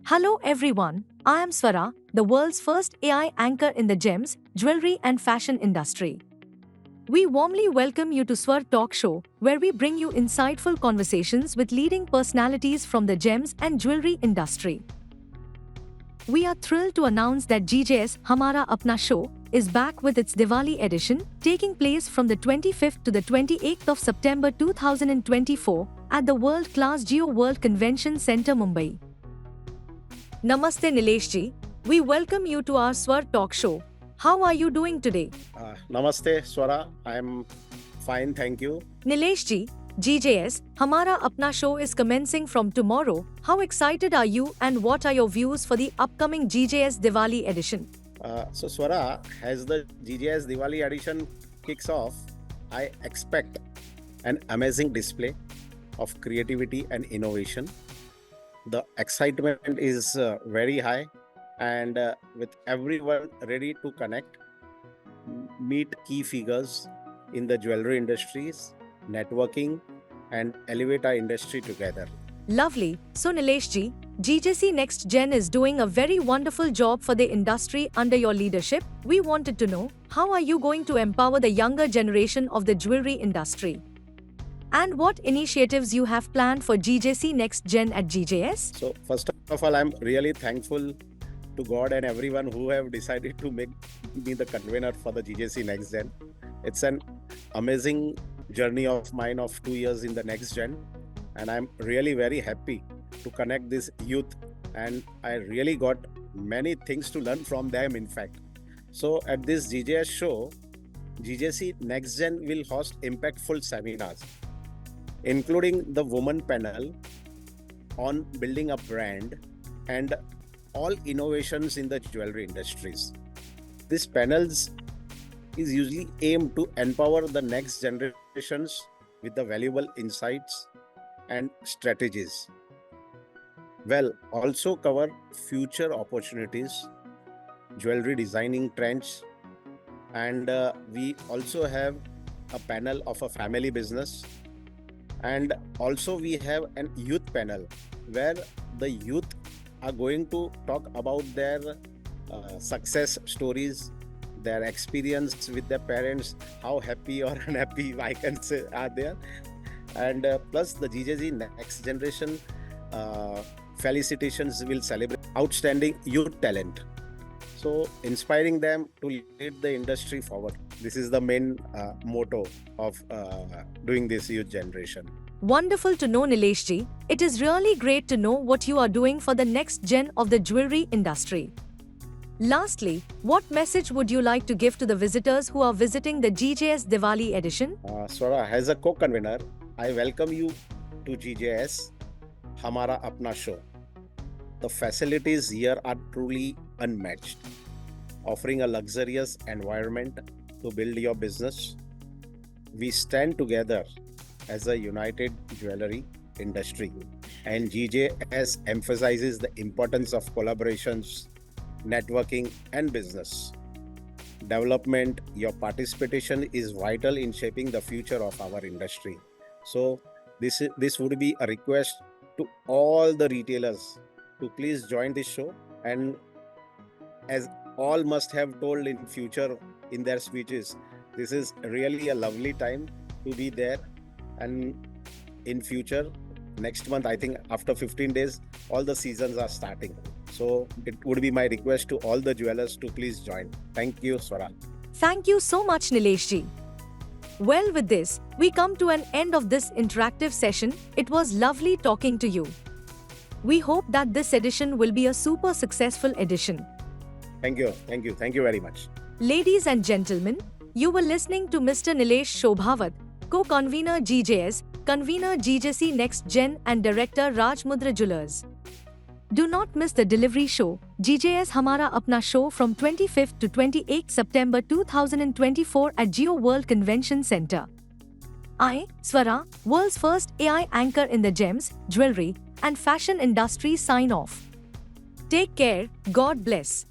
Hello everyone, I am Swara, the world's first AI anchor in the gems, jewelry and fashion industry. We warmly welcome you to Swar Talk Show, where we bring you insightful conversations with leading personalities from the gems and jewelry industry. We are thrilled to announce that GJS Hamara Apna Show is back with its Diwali edition, taking place from the 25th to the 28th of September 2024 at the world-class Geo World Convention Center, Mumbai. Namaste Nilesh ji, we welcome you to our Swar Talk Show. How are you doing today? Namaste Swara, I am fine, thank you. Nilesh ji, GJS Hamara Apna Show is commencing from tomorrow. How excited are you and what are your views for the upcoming GJS Diwali edition? So Swara, as the GJS Diwali edition kicks off, I expect an amazing display of creativity and innovation. The excitement is very high, and with everyone ready to connect, meet key figures in the jewelry industries, networking, and elevate our industry together. Lovely. So Nilesh ji, GJC Next Gen is doing a very wonderful job for the industry under your leadership. We wanted to know, how are you going to empower the younger generation of the jewelry industry? And what initiatives you have planned for GJC Next Gen at GJS? So first of all, I'm really thankful to God and everyone who have decided to make me the convener for the GJC Next Gen. It's an amazing journey of mine of 2 years in the Next Gen, and I'm really very happy to connect this youth, and I really got many things to learn from them, in fact. So at this GJS show, GJC Next Gen will host impactful seminars, including the woman panel on building a brand and all innovations in the jewelry industries. These panels is usually aimed to empower the next generations with the valuable insights and strategies. Well, also cover future opportunities, jewelry designing trends, and we also have a panel of a family business. And also we have an youth panel where the youth are going to talk about their success stories, their experience with their parents, how happy or unhappy I can say are there. And plus the GJC Next Generation felicitations will celebrate outstanding youth talent. So inspiring them to lead the industry forward. This is the main motto of doing this youth generation. Wonderful to know, Nilesh ji. It is really great to know what you are doing for the next gen of the jewelry industry. Lastly, what message would you like to give to the visitors who are visiting the GJS Diwali edition? Swara, as a co-convener, I welcome you to GJS Hamara Apna Show. The facilities here are truly unmatched, offering a luxurious environment to build your business. We stand together as a united jewelry industry, and GJS emphasizes the importance of collaborations, networking, and business development. Your participation is vital in shaping the future of our industry. So this would be a request to all the retailers to please join this show, and as all must have told in future in their speeches, this is really a lovely time to be there. And in future, next month, I think after 15 days, all the seasons are starting. So it would be my request to all the jewelers to please join. Thank you, Swara. Thank you so much, Nilesh ji. Well, with this, we come to an end of this interactive session. It was lovely talking to you. We hope that this edition will be a super successful edition. Thank you very much. Ladies and gentlemen, you were listening to Mr. Nilesh Shobhawat, co-convener GJS, convener GJC Next Gen and director Rajmudra Jewelers. Do not miss the delivery show, GJS Hamara Apna Show from 25th to 28th September 2024 at Geo World Convention Center. I, Swara, world's first AI anchor in the gems, jewelry, and fashion industry sign off. Take care, God bless.